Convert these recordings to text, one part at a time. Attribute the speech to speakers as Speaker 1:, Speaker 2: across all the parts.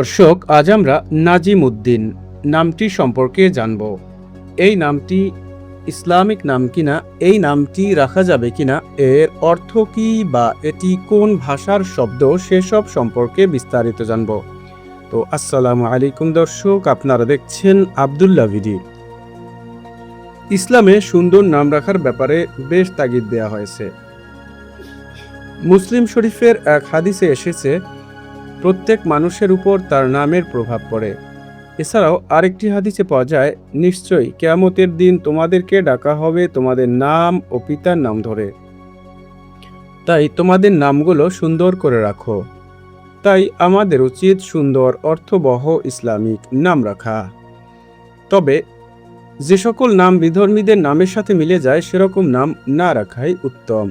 Speaker 1: দর্শক, আজ আমরা নাজিম উদ্দিন নামটি সম্পর্কে জানব। এই নামটি ইসলামিক নাম কিনা, এই নামটি রাখা যাবে কিনা, এর অর্থ কি বা এটি কোন ভাষার শব্দ, সেসব সম্পর্কে বিস্তারিত জানব। তো আসসালামু আলাইকুম দর্শক, আপনারা দেখছেন আব্দুল্লাহ ভিডি। ইসলামে সুন্দর নাম রাখার ব্যাপারে বেশ তাগিদ দেওয়া হয়েছে। মুসলিম শরীফের এক হাদিসে এসেছে, প্রত্যেক মানুষের উপর তার নামের প্রভাব পড়ে। এছাড়াও আরেকটি হাদিসে পাওয়া যায়, নিশ্চয়ই কিয়ামতের দিন তোমাদেরকে ডাকা হবে তোমাদের নাম ও পিতার নাম ধরে। তাই তোমাদের নামগুলো সুন্দর করে রাখো। তাই আমাদের উচিত সুন্দর অর্থবহ ইসলামিক নাম রাখা। তবে যে সকল নাম বিধর্মীদের নামের সাথে মিলে যায় সেরকম নাম না রাখাই উত্তম।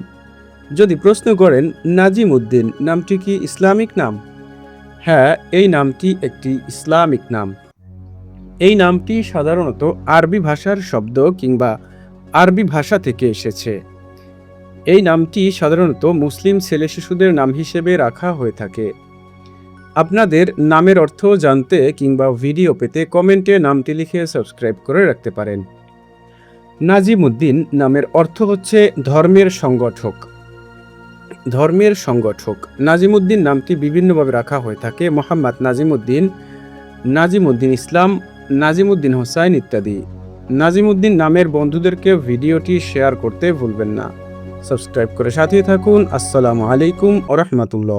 Speaker 1: যদি প্রশ্ন করেন নাজিম উদ্দিন নামটি কি ইসলামিক নাম? হ্যাঁ, এই নামটি একটি ইসলামিক নাম। এই নামটি সাধারণত আরবি ভাষার শব্দ কিংবা আরবি ভাষা থেকে এসেছে। এই নামটি সাধারণত মুসলিম ছেলে শিশুদের নাম হিসেবে রাখা হয়ে থাকে। আপনাদের নামের অর্থ জানতে কিংবা ভিডিও পেতে কমেন্টে নামটি লিখে সাবস্ক্রাইব করে রাখতে পারেন। নাজিম উদ্দিন নামের অর্থ হচ্ছে ধর্মের সংগঠক। ধর্মের সংগঠক। নাজিম উদ্দিন নামটি বিভিন্নভাবে রাখা হয়ে থাকে। মোহাম্মদ নাজিম উদ্দিন, নাজিম উদ্দিন ইসলাম, নাজিম উদ্দিন হোসাইন ইত্যাদি। নাজিম উদ্দিন নামের বন্ধুদেরকে ভিডিওটি শেয়ার করতে ভুলবেন না। সাবস্ক্রাইব করে সাথে থাকুন। আসসালামু আলাইকুম ওয়া রাহমাতুল্লাহ।